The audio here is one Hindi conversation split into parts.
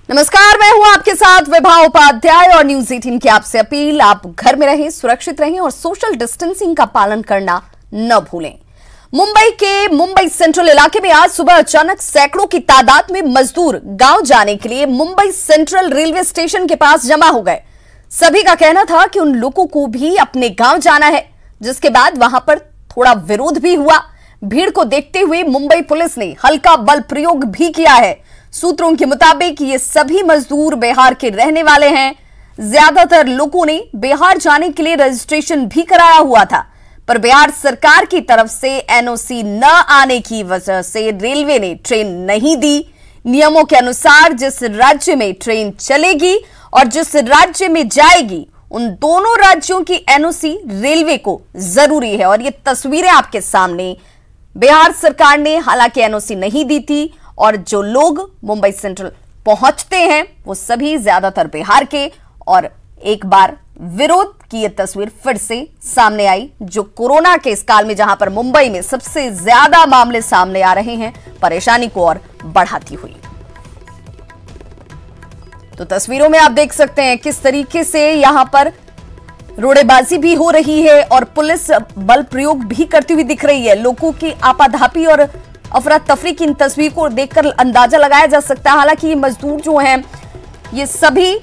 नमस्कार, मैं हूं आपके साथ विभा उपाध्याय और न्यूज 18 की आपसे अपील, आप घर में रहें, सुरक्षित रहें और सोशल डिस्टेंसिंग का पालन करना न भूलें। मुंबई के मुंबई सेंट्रल इलाके में आज सुबह अचानक सैकड़ों की तादाद में मजदूर गांव जाने के लिए मुंबई सेंट्रल रेलवे स्टेशन के पास जमा हो गए। सभी का कहना था कि उन लोगों को भी अपने गांव जाना है, जिसके बाद वहां पर थोड़ा विरोध भी हुआ। भीड़ को देखते हुए मुंबई पुलिस ने हल्का बल प्रयोग भी किया है। सूत्रों के मुताबिक ये सभी मजदूर बिहार के रहने वाले हैं। ज्यादातर लोगों ने बिहार जाने के लिए रजिस्ट्रेशन भी कराया हुआ था, पर बिहार सरकार की तरफ से एनओसी न आने की वजह से रेलवे ने ट्रेन नहीं दी। नियमों के अनुसार जिस राज्य में ट्रेन चलेगी और जिस राज्य में जाएगी, उन दोनों राज्यों की एनओसी रेलवे को जरूरी है। और ये तस्वीरें आपके सामने, बिहार सरकार ने हालांकि एनओसी नहीं दी थी और जो लोग मुंबई सेंट्रल पहुंचते हैं वो सभी ज्यादातर बिहार के। और एक बार विरोध की यह तस्वीर फिर से सामने आई, जो कोरोना के इस काल में जहां पर मुंबई में सबसे ज्यादा मामले सामने आ रहे हैं, परेशानी को और बढ़ाती हुई। तो तस्वीरों में आप देख सकते हैं किस तरीके से यहां पर रोड़ेबाजी भी हो रही है और पुलिस बल प्रयोग भी करती हुई दिख रही है। लोगों की आपाधापी और अफरा तफरी की इन तस्वीर को देखकर अंदाजा लगाया जा सकता है। हालांकि ये मजदूर जो हैं, ये सभी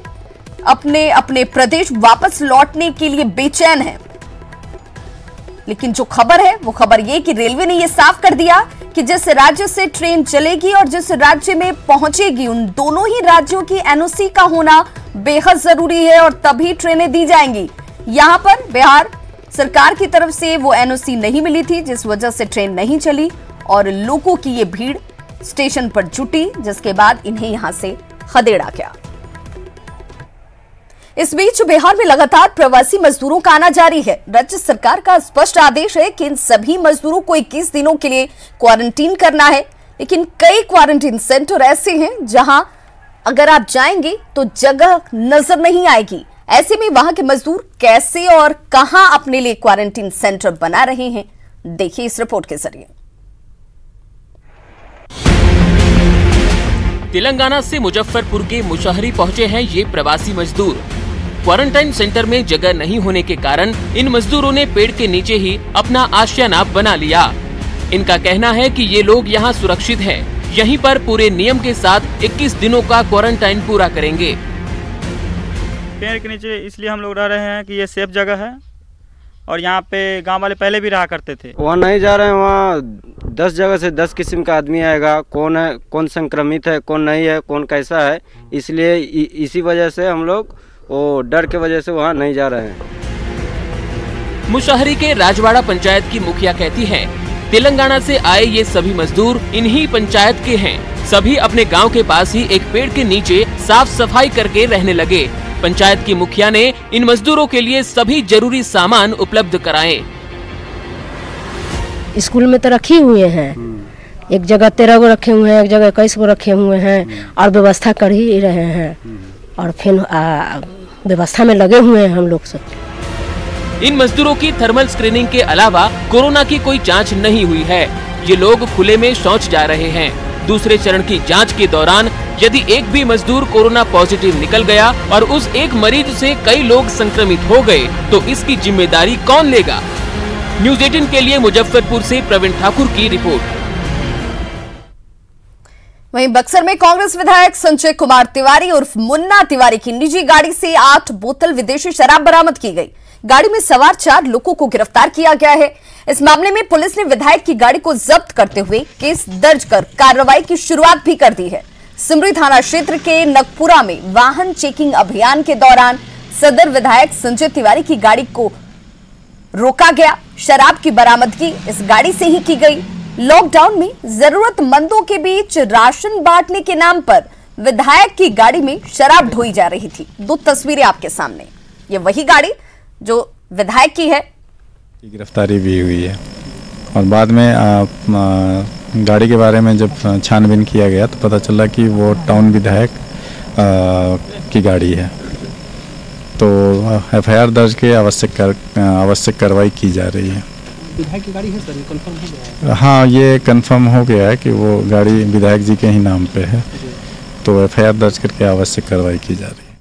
अपने अपने प्रदेश वापस लौटने के लिए बेचैन हैं। लेकिन जो खबर है वो खबर ये कि रेलवे ने ये साफ कर दिया कि जिस राज्य से ट्रेन चलेगी और जिस राज्य में पहुंचेगी, उन दोनों ही राज्यों की एनओसी का होना बेहद जरूरी है और तभी ट्रेनें दी जाएंगी। यहां पर बिहार सरकार की तरफ से वो एनओसी नहीं मिली थी, जिस वजह से ट्रेन नहीं चली और लोगों की ये भीड़ स्टेशन पर जुटी, जिसके बाद इन्हें यहां से खदेड़ा गया। इस बीच बिहार में लगातार प्रवासी मजदूरों का आना जारी है। राज्य सरकार का स्पष्ट आदेश है कि इन सभी मजदूरों को 21 दिनों के लिए क्वारंटीन करना है, लेकिन कई क्वारंटीन सेंटर ऐसे हैं जहां अगर आप जाएंगे तो जगह नजर नहीं आएगी। ऐसे में वहां के मजदूर कैसे और कहां अपने लिए क्वारंटीन सेंटर बना रहे हैं, देखिए इस रिपोर्ट के जरिए। तेलंगाना से मुजफ्फरपुर के मुशहरी पहुंचे हैं ये प्रवासी मजदूर। क्वारंटाइन सेंटर में जगह नहीं होने के कारण इन मजदूरों ने पेड़ के नीचे ही अपना आशियाना बना लिया। इनका कहना है कि ये लोग यहाँ सुरक्षित हैं, यहीं पर पूरे नियम के साथ 21 दिनों का क्वारंटाइन पूरा करेंगे। पेड़ के नीचे इसलिए हम लोग रह रहे हैं कि ये सेफ जगह है और यहाँ पे गांव वाले पहले भी रहा करते थे। वहाँ नहीं जा रहे हैं, वहाँ 10 जगह से 10 किस्म का आदमी आएगा, कौन है, कौन संक्रमित है, कौन नहीं है, कौन कैसा है, इसलिए इसी वजह से हम लोग वो डर के वजह से वहाँ नहीं जा रहे हैं। मुशहरी के राजवाड़ा पंचायत की मुखिया कहती है, तेलंगाना से आए ये सभी मजदूर इन्हीं पंचायत के हैं। सभी अपने गाँव के पास ही एक पेड़ के नीचे साफ सफाई करके रहने लगे। पंचायत की मुखिया ने इन मजदूरों के लिए सभी जरूरी सामान उपलब्ध कराए। स्कूल में तो रखे हुए हैं, एक जगह 13 गो रखे हुए हैं, एक जगह 21 गो रखे हुए हैं और व्यवस्था कर ही रहे हैं और फिर व्यवस्था में लगे हुए हैं हम लोग सब। इन मजदूरों की थर्मल स्क्रीनिंग के अलावा कोरोना की कोई जांच नहीं हुई है। ये लोग खुले में शौच जा रहे हैं। दूसरे चरण की जांच के दौरान यदि एक भी मजदूर कोरोना पॉजिटिव निकल गया और उस एक मरीज से कई लोग संक्रमित हो गए तो इसकी जिम्मेदारी कौन लेगा? न्यूज 18 के लिए मुजफ्फरपुर से प्रवीण ठाकुर की रिपोर्ट। वहीं बक्सर में कांग्रेस विधायक संजय कुमार तिवारी उर्फ मुन्ना तिवारी की निजी गाड़ी से 8 बोतल विदेशी शराब बरामद की गई। गाड़ी में सवार 4 लोगों को गिरफ्तार किया गया है। इस मामले में पुलिस ने विधायक की गाड़ी को जब्त करते हुए केस दर्ज कर कार्रवाई की शुरुआत भी कर दी है। सिमरी थाना क्षेत्र के नगपुरा में वाहन चेकिंग अभियान के दौरान सदर विधायक संजय तिवारी की गाड़ी को रोका गया। शराब की बरामदगी इस गाड़ी से ही की गई। लॉकडाउन में जरूरतमंदों के बीच राशन बांटने के नाम पर विधायक की गाड़ी में शराब ढोई जा रही थी। 2 तस्वीरें आपके सामने, ये वही गाड़ी जो विधायक की है। गिरफ्तारी भी हुई है और बाद में गाड़ी के बारे में जब छानबीन किया गया तो पता चला कि वो टाउन विधायक की गाड़ी है, तो एफआईआर दर्ज के आवश्यक कार्रवाई की जा रही है। विधायक की गाड़ी है सर, ये कंफर्म हो गया है? हाँ, ये कंफर्म हो गया है कि वो गाड़ी विधायक जी के ही नाम पे है तो FIR दर्ज करके आवश्यक कार्रवाई की जा रही है।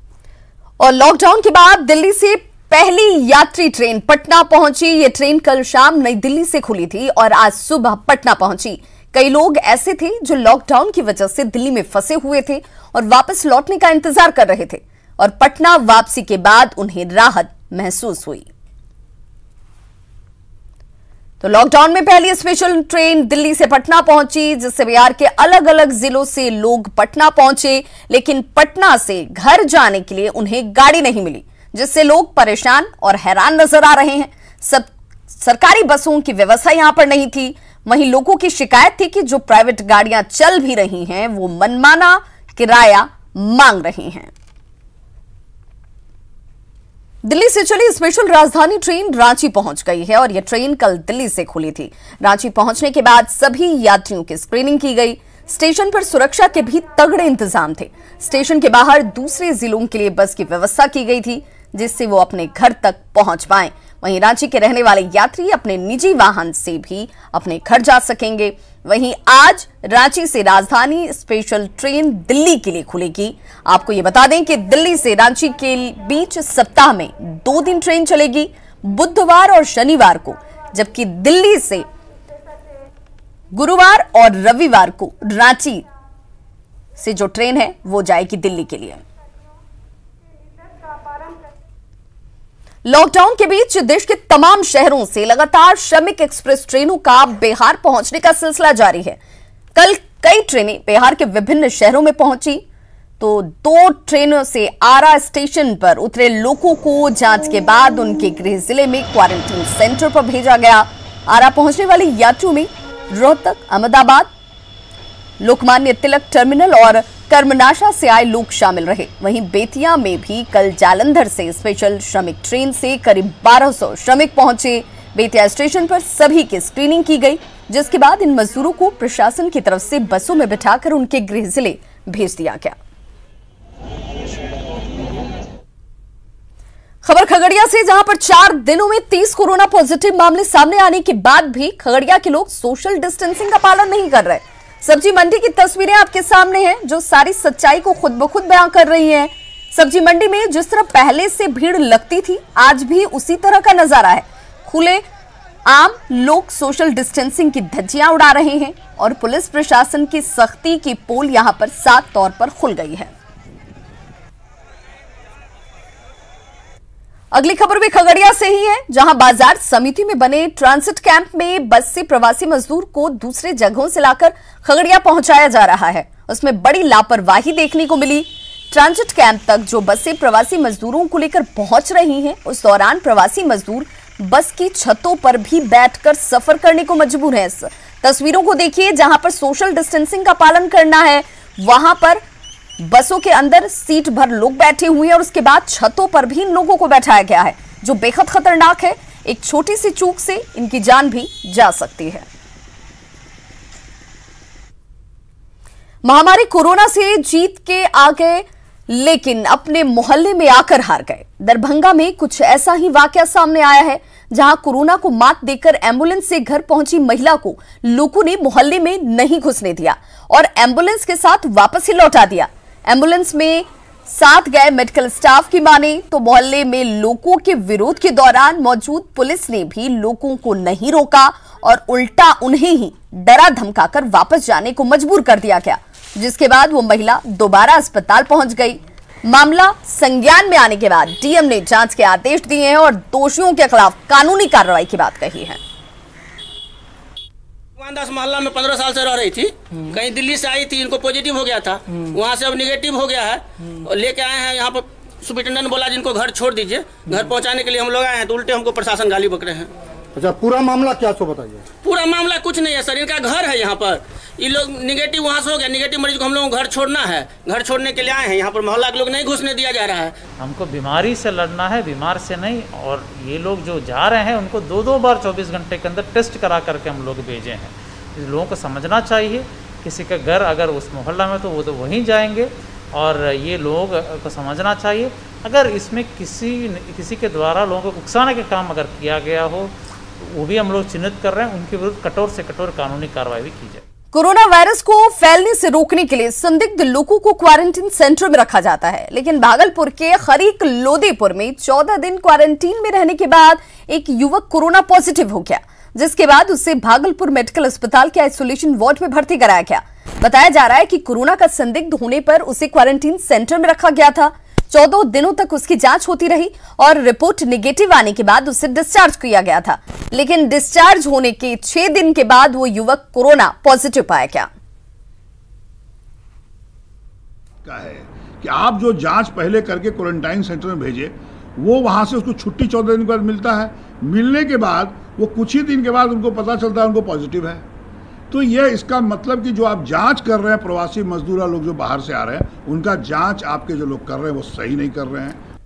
और लॉकडाउन के बाद दिल्ली से पहली यात्री ट्रेन पटना पहुंची। ये ट्रेन कल शाम नई दिल्ली से खुली थी और आज सुबह पटना पहुंची। कई लोग ऐसे थे जो लॉकडाउन की वजह से दिल्ली में फंसे हुए थे और वापस लौटने का इंतजार कर रहे थे और पटना वापसी के बाद उन्हें राहत महसूस हुई। तो लॉकडाउन में पहली स्पेशल ट्रेन दिल्ली से पटना पहुंची, जिससे बिहार के अलग अलग जिलों से लोग पटना पहुंचे, लेकिन पटना से घर जाने के लिए उन्हें गाड़ी नहीं मिली, जिससे लोग परेशान और हैरान नजर आ रहे हैं। सब सरकारी बसों की व्यवस्था यहां पर नहीं थी। वहीं लोगों की शिकायत थी कि जो प्राइवेट गाड़ियां चल भी रही हैं वो मनमाना किराया मांग रही हैं। दिल्ली से चली स्पेशल राजधानी ट्रेन रांची पहुंच गई है और यह ट्रेन कल दिल्ली से खुली थी। रांची पहुंचने के बाद सभी यात्रियों की स्क्रीनिंग की गई। स्टेशन पर सुरक्षा के भी तगड़े इंतजाम थे। स्टेशन के बाहर दूसरे जिलों के लिए बस की व्यवस्था की गई थी, जिससे वो अपने घर तक पहुंच पाएं। वहीं रांची के रहने वाले यात्री अपने निजी वाहन से भी अपने घर जा सकेंगे। वहीं आज रांची से राजधानी स्पेशल ट्रेन दिल्ली के लिए खुलेगी। आपको ये बता दें कि दिल्ली से रांची के बीच सप्ताह में 2 दिन ट्रेन चलेगी, बुधवार और शनिवार को, जबकि दिल्ली से गुरुवार और रविवार को रांची से जो ट्रेन है वो जाएगी दिल्ली के लिए। लॉकडाउन के बीच देश के तमाम शहरों से लगातार श्रमिक एक्सप्रेस ट्रेनों का बिहार पहुंचने का सिलसिला जारी है। कल कई ट्रेनें बिहार के विभिन्न शहरों में पहुंची, तो 2 ट्रेनों से आरा स्टेशन पर उतरे लोगों को जांच के बाद उनके गृह जिले में क्वारंटीन सेंटर पर भेजा गया। आरा पहुंचने वाले यात्रियों में रोहतक, अहमदाबाद, लोकमान्य तिलक टर्मिनल और कर्मनाशा से आए लोग शामिल रहे। वहीं बेतिया में भी कल जालंधर से स्पेशल श्रमिक ट्रेन से करीब 1200 श्रमिक पहुंचे। बेतिया स्टेशन पर सभी की स्क्रीनिंग की गई, जिसके बाद इन मजदूरों को प्रशासन की तरफ से बसों में बिठाकर उनके गृह जिले भेज दिया गया। खबर खगड़िया से, जहां पर 4 दिनों में 30 कोरोना पॉजिटिव मामले सामने आने के बाद भी खगड़िया के लोग सोशल डिस्टेंसिंग का पालन नहीं कर रहे। सब्जी मंडी की तस्वीरें आपके सामने हैं, जो सारी सच्चाई को खुद ब खुद बयां कर रही हैं। सब्जी मंडी में जिस तरह पहले से भीड़ लगती थी, आज भी उसी तरह का नजारा है। खुले आम लोग सोशल डिस्टेंसिंग की धज्जियां उड़ा रहे हैं और पुलिस प्रशासन की सख्ती की पोल यहां पर साफ तौर पर खुल गई है। अगली खबर भी खगड़िया से ही है, जहां बाजार समिति में बने ट्रांजिट कैंप में बस से प्रवासी मजदूर को दूसरे जगहों से लाकर खगड़िया पहुंचाया जा रहा है। उसमें बड़ी लापरवाही देखने को मिली। ट्रांजिट कैंप तक जो बसें प्रवासी मजदूरों को लेकर पहुंच रही हैं, उस दौरान प्रवासी मजदूर बस की छतों पर भी बैठकर सफर करने को मजबूर हैं। तस्वीरों को देखिए, जहां पर सोशल डिस्टेंसिंग का पालन करना है, वहां पर बसों के अंदर सीट भर लोग बैठे हुए हैं और उसके बाद छतों पर भी इन लोगों को बैठाया गया है, जो बेहद खतरनाक है। एक छोटी सी चूक से इनकी जान भी जा सकती है। महामारी कोरोना से जीत के आ गए, लेकिन अपने मोहल्ले में आकर हार गए। दरभंगा में कुछ ऐसा ही वाकया सामने आया है, जहां कोरोना को मात देकर एम्बुलेंस से घर पहुंची महिला को लोगों ने मोहल्ले में नहीं घुसने दिया और एम्बुलेंस के साथ वापस ही लौटा दिया। एम्बुलेंस में साथ गए मेडिकल स्टाफ की माने तो मोहल्ले में लोगों के विरोध के दौरान मौजूद पुलिस ने भी लोगों को नहीं रोका और उल्टा उन्हें ही डरा धमकाकर वापस जाने को मजबूर कर दिया गया, जिसके बाद वो महिला दोबारा अस्पताल पहुंच गई। मामला संज्ञान में आने के बाद डीएम ने जांच के आदेश दिए हैं और दोषियों के खिलाफ कानूनी कार्रवाई की बात कही है। दास मोहल्ला में 15 साल से रह रही थी, कहीं दिल्ली से आई थी, इनको पॉजिटिव हो गया था, वहाँ से अब निगेटिव हो गया है और लेके आए हैं यहाँ पर। सुपरिटेंडेंट बोला जिनको घर छोड़ दीजिए, घर पहुँचाने के लिए हम लोग आए हैं, तो उल्टे हमको प्रशासन गाली बक रहे हैं। अच्छा, पूरा मामला क्या सो बताइए। पूरा मामला कुछ नहीं है सर, इनका घर है यहाँ पर, ये लोग निगेटिव वहाँ से हो गया, निगेटिव मरीज को हम लोग घर छोड़ना है, घर छोड़ने के लिए आए हैं यहाँ पर, मोहल्ला के लोग नहीं घुसने दिया जा रहा है। हमको बीमारी से लड़ना है, बीमार से नहीं। और ये लोग जो जा रहे हैं उनको 2-2 बार 24 घंटे के अंदर टेस्ट करा करके हम लोग भेजे हैं। इस लोगों को समझना चाहिए, किसी का घर अगर उस मोहल्ला में तो वो तो वहीं जाएंगे, और ये लोग को समझना चाहिए अगर इसमें किसी के द्वारा लोगों को उकसाने का काम अगर किया गया हो, वो भी हम लोग चिन्हित कर रहे हैं, उनके विरुद्ध कठोर से कठोर कानूनी कार्रवाई भी की जाए। कोरोना वायरस को फैलने से रोकने के लिए संदिग्ध लोगों को क्वारंटीन सेंटर में रखा जाता है, लेकिन भागलपुर के खरीक लोदीपुर में 14 दिन क्वारंटीन में रहने के बाद एक युवक कोरोना पॉजिटिव हो गया, जिसके बाद उसे भागलपुर मेडिकल अस्पताल के आइसोलेशन वार्ड में भर्ती कराया गया। बताया जा रहा है कि कोरोना का संदिग्ध होने पर उसे क्वारंटीन सेंटर में रखा गया था। 14 दिनों तक उसकी जांच होती रही और रिपोर्ट नेगेटिव आने के बाद उसे डिस्चार्ज किया गया था, लेकिन डिस्चार्ज होने के 6 दिन के बाद वो युवक कोरोना पॉजिटिव पाया गया। क्या है कि आप जो जांच पहले करके क्वारंटाइन सेंटर में भेजे, वो वहां से उसको छुट्टी 14 दिन के बाद मिलता है। मिलने के बाद वो कुछ ही दिन के बाद उनको पता चलता है उनको पॉजिटिव है। तो ये इसका मतलब कि जो आप जांच कर रहे हैं, प्रवासी मजदूर लोग जो बाहर से आ रहे हैं, उनका जांच आपके जो लोग कर रहे हैं वो सही नहीं कर रहे हैं।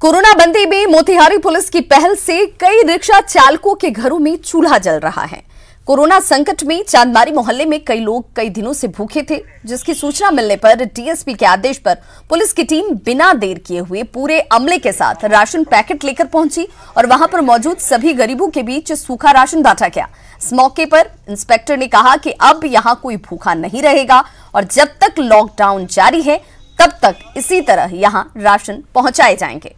कोरोना बंदी में मोतिहारी पुलिस की पहल से कई रिक्शा चालकों के घरों में चूल्हा जल रहा है। कोरोना संकट में चांदमारी मोहल्ले में कई लोग कई दिनों से भूखे थे, जिसकी सूचना मिलने पर डीएसपी के आदेश पर पुलिस की टीम बिना देर किए हुए पूरे अमले के साथ राशन पैकेट लेकर पहुंची और वहां पर मौजूद सभी गरीबों के बीच सूखा राशन बांटा गया। इस मौके पर इंस्पेक्टर ने कहा कि अब यहां कोई भूखा नहीं रहेगा और जब तक लॉकडाउन जारी है तब तक इसी तरह यहां राशन पहुंचाए जाएंगे।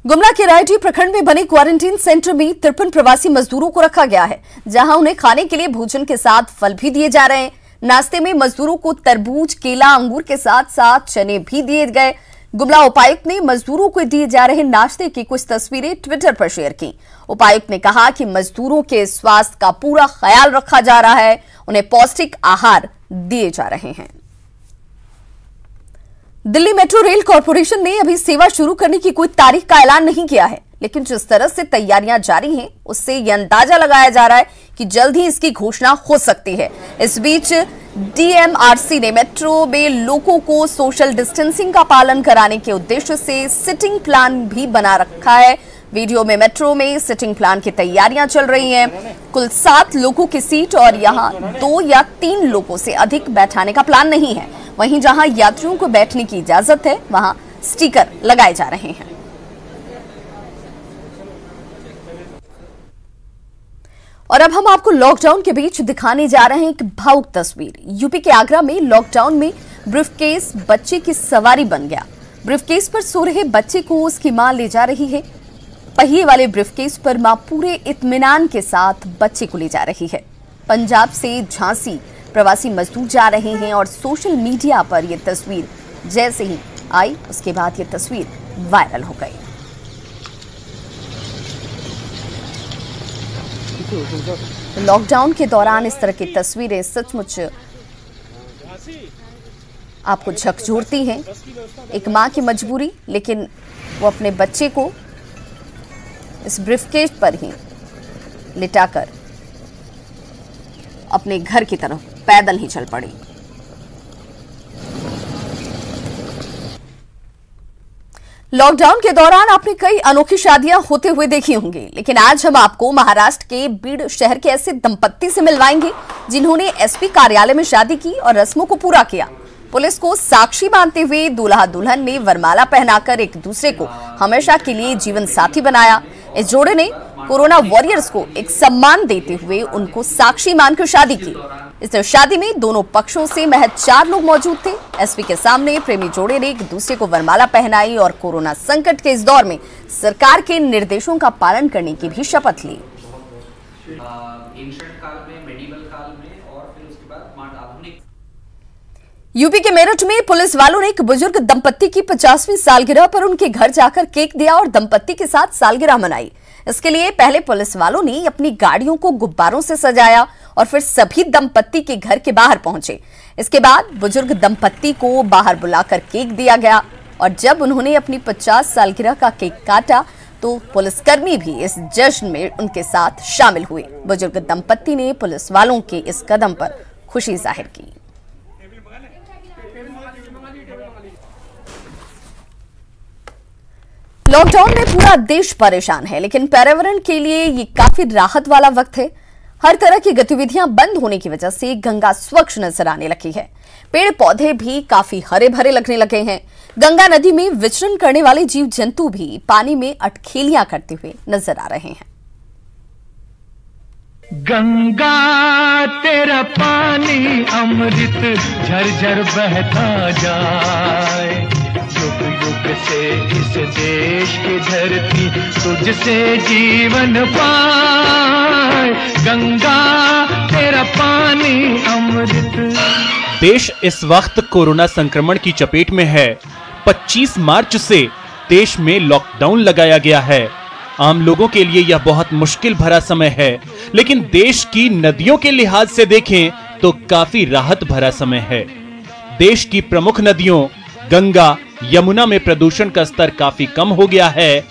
गुमला के रायटी प्रखंड में बने क्वारंटीन सेंटर में 53 प्रवासी मजदूरों को रखा गया है, जहां उन्हें खाने के लिए भोजन के साथ फल भी दिए जा रहे हैं। नाश्ते में मजदूरों को तरबूज, केला, अंगूर के साथ साथ चने भी दिए गए। गुमला उपायुक्त ने मजदूरों को दिए जा रहे नाश्ते की कुछ तस्वीरें ट्विटर पर शेयर की। उपायुक्त ने कहा कि मजदूरों के स्वास्थ्य का पूरा ख्याल रखा जा रहा है, उन्हें पौष्टिक आहार दिए जा रहे हैं। दिल्ली मेट्रो रेल कॉरपोरेशन ने अभी सेवा शुरू करने की कोई तारीख का ऐलान नहीं किया है, लेकिन जिस तरह से तैयारियां जारी हैं, उससे यह अंदाजा लगाया जा रहा है कि जल्द ही इसकी घोषणा हो सकती है। इस बीच डीएमआरसी ने मेट्रो में लोगों को सोशल डिस्टेंसिंग का पालन कराने के उद्देश्य से सिटिंग प्लान भी बना रखा है। वीडियो में मेट्रो में सिटिंग प्लान की तैयारियां चल रही हैं। कुल 7 लोगों की सीट और यहां 2 या 3 लोगों से अधिक बैठाने का प्लान नहीं है। वहीं जहां यात्रियों को बैठने की इजाजत है, वहां स्टिकर लगाए जा रहे हैं। और अब हम आपको लॉकडाउन के बीच दिखाने जा रहे हैं एक भावुक तस्वीर। यूपी के आगरा में लॉकडाउन में ब्रीफकेस बच्चे की सवारी बन गया। ब्रीफकेस पर सो रहे बच्चे को उसकी मां ले जा रही है। पहिए वाले ब्रीफकेस पर मां पूरे इत्मीनान के साथ बच्चे को ले जा रही है। पंजाब से झांसी प्रवासी मजदूर जा रहे हैं और सोशल मीडिया पर यह तस्वीर जैसे ही आई, उसके बाद यह तस्वीर वायरल हो गई। लॉकडाउन के दौरान इस तरह की तस्वीरें सचमुच आपको झकझोरती हैं। एक मां की मजबूरी, लेकिन वो अपने बच्चे को इस ब्रीफकेस पर ही लिटाकर अपने घर की तरफ पैदल ही चल पड़ी। लॉकडाउन के दौरान आपने कई अनोखी शादियां होते हुए देखी होंगी, लेकिन आज हम आपको महाराष्ट्र के बीड़ शहर के ऐसे दंपत्ति से मिलवाएंगे जिन्होंने एसपी कार्यालय में शादी की और रस्मों को पूरा किया। पुलिस को साक्षी मानते हुए दूल्हा दुल्हन ने वरमाला पहनाकर एक दूसरे को हमेशा के लिए जीवन साथी बनाया। इस जोड़े ने कोरोना वॉरियर्स को एक सम्मान देते हुए उनको साक्षी मानकर शादी की। इस शादी में दोनों पक्षों से महज 4 लोग मौजूद थे। एसपी के सामने प्रेमी जोड़े ने एक दूसरे को वरमाला पहनाई और कोरोना संकट के इस दौर में सरकार के निर्देशों का पालन करने की भी शपथ ली। यूपी के मेरठ में पुलिस वालों ने एक बुजुर्ग दंपत्ति की 50वीं सालगिरह पर उनके घर जाकर केक दिया और दंपत्ति के साथ सालगिरह मनाई। इसके लिए पहले पुलिस वालों ने अपनी गाड़ियों को गुब्बारों से सजाया और फिर सभी दंपत्ति के घर के बाहर पहुंचे। इसके बाद बुजुर्ग दंपत्ति को बाहर बुलाकर केक दिया गया और जब उन्होंने अपनी 50 सालगिरह का केक काटा तो पुलिसकर्मी भी इस जश्न में उनके साथ शामिल हुए। बुजुर्ग दंपत्ति ने पुलिस वालों के इस कदम पर खुशी जाहिर की। लॉकडाउन में पूरा देश परेशान है, लेकिन पर्यावरण के लिए ये काफी राहत वाला वक्त है। हर तरह की गतिविधियां बंद होने की वजह से गंगा स्वच्छ नजर आने लगी है। पेड़ पौधे भी काफी हरे भरे लगने लगे हैं। गंगा नदी में विचरण करने वाले जीव जंतु भी पानी में अटखेलियां करते हुए नजर आ रहे हैं। गंगा तेरा पानी अमृत झरझर बहता जाए, युग युग से इस देश की धरती तुझसे जीवन पाए, गंगा तेरा पानी अमृत। देश इस वक्त कोरोना संक्रमण की चपेट में है। 25 मार्च से देश में लॉकडाउन लगाया गया है। आम लोगों के लिए यह बहुत मुश्किल भरा समय है, लेकिन देश की नदियों के लिहाज से देखें तो काफी राहत भरा समय है। देश की प्रमुख नदियों गंगा, यमुना में प्रदूषण का स्तर काफी कम हो गया है।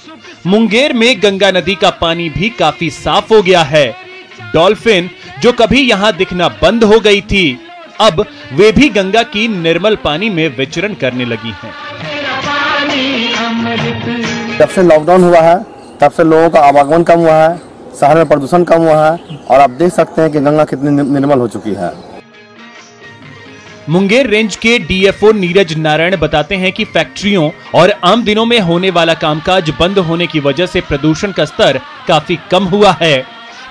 मुंगेर में गंगा नदी का पानी भी काफी साफ हो गया है। डॉल्फिन जो कभी यहां दिखना बंद हो गई थी, अब वे भी गंगा की निर्मल पानी में विचरण करने लगी हैं। जब से लॉकडाउन हुआ है तब से लोगों का आवागमन कम हुआ है, शहर में प्रदूषण कम हुआ है और आप देख सकते हैं कि गंगा कितनी निर्मल हो चुकी है। मुंगेर रेंज के डीएफओ नीरज नारायण बताते हैं कि फैक्ट्रियों और आम दिनों में होने वाला कामकाज बंद होने की वजह से प्रदूषण का स्तर काफी कम हुआ है।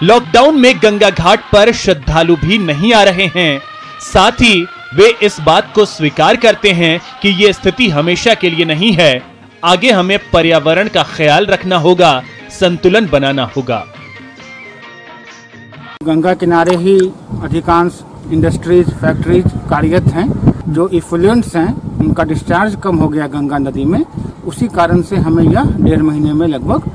लॉकडाउन में गंगा घाट पर श्रद्धालु भी नहीं आ रहे हैं। साथ ही वे इस बात को स्वीकार करते हैं कि ये स्थिति हमेशा के लिए नहीं है। आगे हमें पर्यावरण का ख्याल रखना होगा, संतुलन बनाना होगा। गंगा किनारे ही अधिकांश इंडस्ट्रीज, फैक्ट्रीज कार्यरत हैं। जो इफ्लुएंट्स हैं उनका डिस्चार्ज कम हो गया गंगा नदी में, उसी कारण से हमें यह 1.5 महीने में लगभग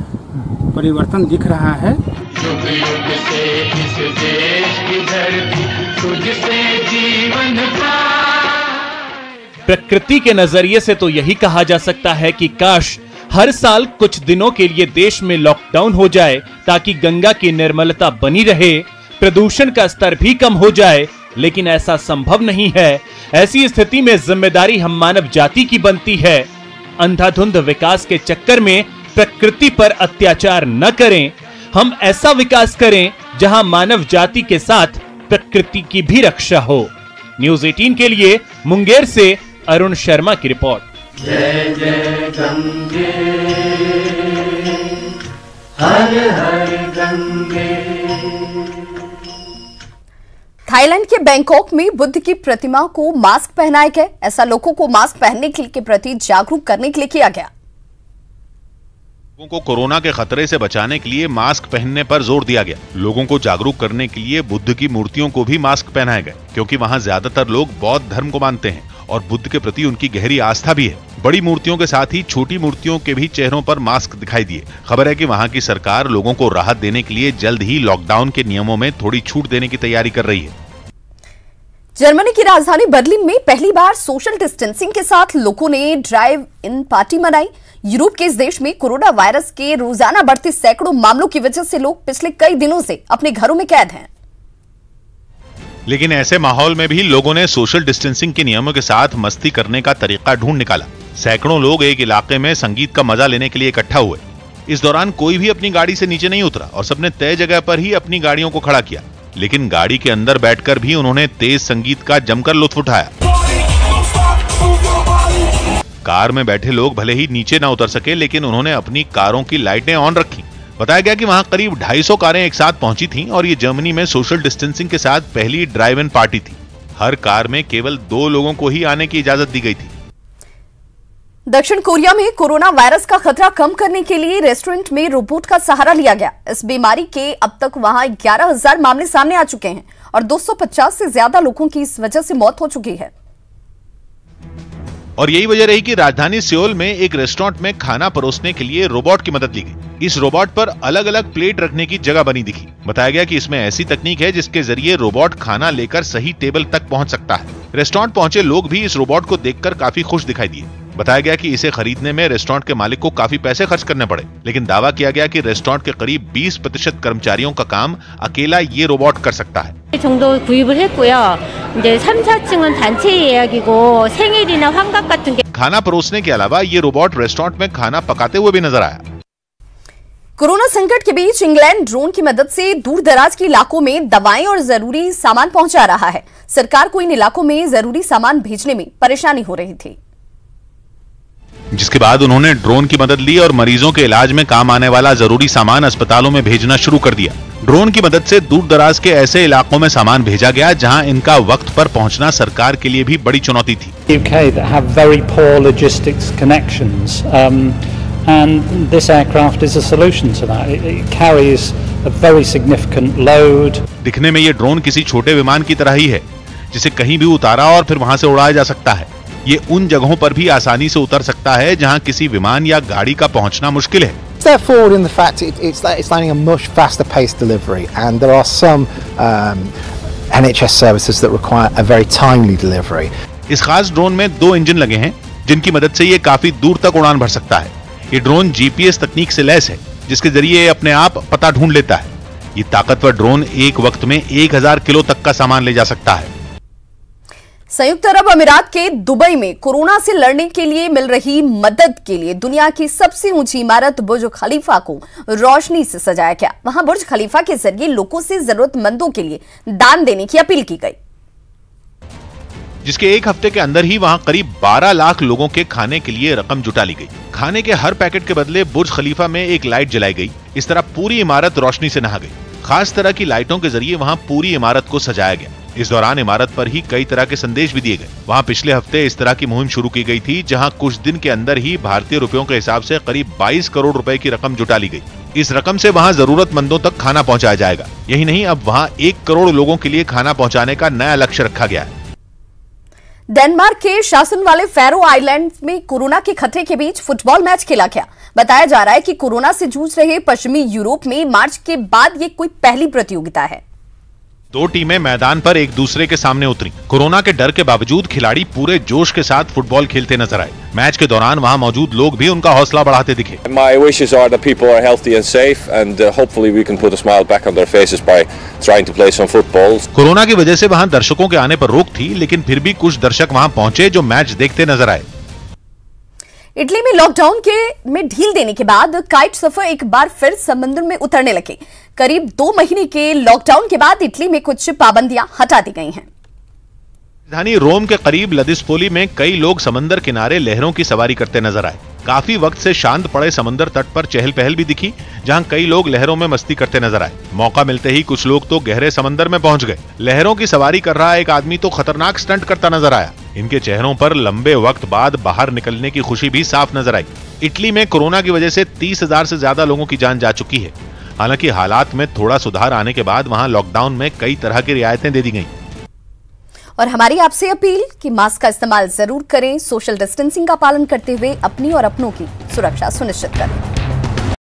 परिवर्तन दिख रहा है। युग युग से इस देश की धरती तुझसे जीवन प्रकृति के नजरिए से तो यही कहा जा सकता है कि काश हर साल कुछ दिनों के लिए देश में लॉकडाउन हो जाए ताकि गंगा की निर्मलता बनी रहे, प्रदूषण का स्तर भी कम हो जाए, लेकिन ऐसा संभव नहीं है। ऐसी स्थिति में जिम्मेदारी हम मानव जाति की बनती है। अंधाधुंध विकास के चक्कर में प्रकृति पर अत्याचार न करें। हम ऐसा विकास करें जहां मानव जाति के साथ प्रकृति की भी रक्षा हो। न्यूज़ 18 के लिए मुंगेर से अरुण शर्मा की रिपोर्ट। जय जय गंगे, हर हर गंगे। थाईलैंड के बैंकॉक में बुद्ध की प्रतिमा को मास्क पहनाया गया। ऐसा लोगों को मास्क पहनने के प्रति जागरूक करने के लिए किया गया। लोगों को कोरोना के खतरे से बचाने के लिए मास्क पहनने पर जोर दिया गया। लोगों को जागरूक करने के लिए बुद्ध की मूर्तियों को भी मास्क पहनाए गए, क्योंकि वहां ज्यादातर लोग बौद्ध धर्म को मानते हैं और बुद्ध के प्रति उनकी गहरी आस्था भी है। बड़ी मूर्तियों के साथ ही छोटी मूर्तियों के भी चेहरों पर मास्क दिखाई दिए। खबर है कि वहां की सरकार लोगों को राहत देने के लिए जल्द ही लॉकडाउन के नियमों में थोड़ी छूट देने की तैयारी कर रही है। जर्मनी की राजधानी बर्लिन में पहली बार सोशल डिस्टेंसिंग के साथ लोगों ने ड्राइव इन पार्टी मनाई। यूरोप के इस देश में कोरोना वायरस के रोजाना बढ़ते सैकड़ों मामलों की वजह से लोग पिछले कई दिनों से अपने घरों में कैद हैं। लेकिन ऐसे माहौल में भी लोगों ने सोशल डिस्टेंसिंग के नियमों के साथ मस्ती करने का तरीका ढूंढ निकाला। सैकड़ों लोग एक इलाके में संगीत का मजा लेने के लिए इकट्ठा हुए। इस दौरान कोई भी अपनी गाड़ी से नीचे नहीं उतरा और सबने तय जगह पर ही अपनी गाड़ियों को खड़ा किया। लेकिन गाड़ी के अंदर बैठकर भी उन्होंने तेज संगीत का जमकर लुत्फ उठाया। कार में बैठे लोग भले ही नीचे ना उतर सके, लेकिन उन्होंने अपनी कारों की लाइटें ऑन रखी। बताया गया कि वहां करीब 250 कारें एक साथ पहुंची थीं और ये जर्मनी में सोशल डिस्टेंसिंग के साथ पहली ड्राइव इन पार्टी थी। हर कार में केवल 2 लोगों को ही आने की इजाजत दी गई थी। दक्षिण कोरिया में कोरोना वायरस का खतरा कम करने के लिए रेस्टोरेंट में रोबोट का सहारा लिया गया। इस बीमारी के अब तक वहां 11,000 मामले सामने आ चुके हैं और 250 से ज्यादा लोगों की इस वजह से मौत हो चुकी है। और यही वजह रही कि राजधानी सियोल में एक रेस्टोरेंट में खाना परोसने के लिए रोबोट की मदद ली गई। इस रोबोट पर अलग अलग प्लेट रखने की जगह बनी दिखी। बताया गया कि इसमें ऐसी तकनीक है जिसके जरिए रोबोट खाना लेकर सही टेबल तक पहुंच सकता है। रेस्टोरेंट पहुंचे लोग भी इस रोबोट को देखकर काफी खुश दिखाई दिए। बताया गया कि इसे खरीदने में रेस्टोरेंट के मालिक को काफी पैसे खर्च करने पड़े, लेकिन दावा किया गया कि रेस्टोरेंट के करीब 20% कर्मचारियों का काम अकेला ये रोबोट कर सकता है। 정도 구입을 했고요. 이제 3, 4층은 단체 예약이고 생일이나 환갑 같은 게 खाना परोसने के अलावा ये रोबोट रेस्टोरेंट में खाना पकाते हुए भी नजर आया। कोरोना संकट के बीच इंग्लैंड ड्रोन की मदद से दूर दराज के इलाकों में दवाएं और जरूरी सामान पहुंचा रहा है। सरकार को इन इलाकों में जरूरी सामान भेजने में परेशानी हो रही थी, जिसके बाद उन्होंने ड्रोन की मदद ली और मरीजों के इलाज में काम आने वाला जरूरी सामान अस्पतालों में भेजना शुरू कर दिया। ड्रोन की मदद से दूर दराज के ऐसे इलाकों में सामान भेजा गया जहां इनका वक्त पर पहुंचना सरकार के लिए भी बड़ी चुनौती थी। UK that have very poor logistics connections, and this aircraft is a solution to that. It carries a very significant load. दिखने में ये ड्रोन किसी छोटे विमान की तरह ही है, जिसे कहीं भी उतारा और फिर वहां से उड़ाया जा सकता है। ये उन जगहों पर भी आसानी से उतर सकता है जहां किसी विमान या गाड़ी का पहुंचना मुश्किल है। Step forward in the fact it's landing a much faster paced delivery, and there are some NHS services that require a very timely delivery. इस खास ड्रोन में 2 इंजन लगे हैं जिनकी मदद से ये काफी दूर तक उड़ान भर सकता है। ये ड्रोन GPS तकनीक से लैस है जिसके जरिए अपने आप पता ढूंढ लेता है। ये ताकतवर ड्रोन एक वक्त में 1000 किलो तक का सामान ले जा सकता है। संयुक्त अरब अमीरात के दुबई में कोरोना से लड़ने के लिए मिल रही मदद के लिए दुनिया की सबसे ऊंची इमारत बुर्ज खलीफा को रोशनी से सजाया गया। वहां बुर्ज खलीफा के जरिए लोगों से जरूरतमंदों के लिए दान देने की अपील की गई, जिसके एक हफ्ते के अंदर ही वहां करीब 12 लाख लोगों के खाने के लिए रकम जुटा ली गई। खाने के हर पैकेट के बदले बुर्ज खलीफा में एक लाइट जलाई गई। इस तरह पूरी इमारत रोशनी से नहा गई। खास तरह की लाइटों के जरिए वहां पूरी इमारत को सजाया गया। इस दौरान इमारत पर ही कई तरह के संदेश भी दिए गए। वहां पिछले हफ्ते इस तरह की मुहिम शुरू की गई थी, जहां कुछ दिन के अंदर ही भारतीय रुपयों के हिसाब से करीब 22 करोड़ रुपए की रकम जुटा ली गई। इस रकम से वहां जरूरतमंदों तक खाना पहुंचाया जाएगा। यही नहीं, अब वहां 1 करोड़ लोगों के लिए खाना पहुंचाने का नया लक्ष्य रखा गया है। डेनमार्क के शासन वाले फैरो आइलैंड्स में कोरोना के खतरे के बीच फुटबॉल मैच खेला गया। बताया जा रहा है कि कोरोना से जूझ रहे पश्चिमी यूरोप में मार्च के बाद ये कोई पहली प्रतियोगिता है। 2 टीमें मैदान पर एक दूसरे के सामने उतरी। कोरोना के डर के बावजूद खिलाड़ी पूरे जोश के साथ फुटबॉल खेलते नजर आए। मैच के दौरान वहां मौजूद लोग भी उनका हौसला बढ़ाते दिखे। My wishes are that people are healthy and safe, and hopefully we can put a smile back on their faces by trying to play some football. Corona की वजह से वहां दर्शकों के आने पर रोक थी, लेकिन फिर भी कुछ दर्शक वहां पहुंचे जो मैच देखते नजर आए। इटली में लॉकडाउन में ढील देने के बाद काइट सफर एक बार फिर समुद्र में उतरने लगे। करीब 2 महीने के लॉकडाउन के बाद इटली में कुछ पाबंदियां हटा दी गई हैं। राजधानी रोम के करीब लदिस्पोली में कई लोग समंदर किनारे लहरों की सवारी करते नजर आए। काफी वक्त से शांत पड़े समंदर तट पर चहल पहल भी दिखी, जहां कई लोग लहरों में मस्ती करते नजर आए। मौका मिलते ही कुछ लोग तो गहरे समंदर में पहुंच गए। लहरों की सवारी कर रहा एक आदमी तो खतरनाक स्टंट करता नजर आया। इनके चेहरों पर लंबे वक्त बाद बाहर निकलने की खुशी भी साफ नजर आई। इटली में कोरोना की वजह से 30,000 से ज्यादा लोगों की जान जा चुकी है। हालांकि हालात में थोड़ा सुधार आने के बाद वहां लॉकडाउन में कई तरह की रियायतें दे दी गईं। और हमारी आपसे अपील कि मास्क का इस्तेमाल जरूर करें, सोशल डिस्टेंसिंग का पालन करते हुए अपनी और अपनों की सुरक्षा सुनिश्चित करें।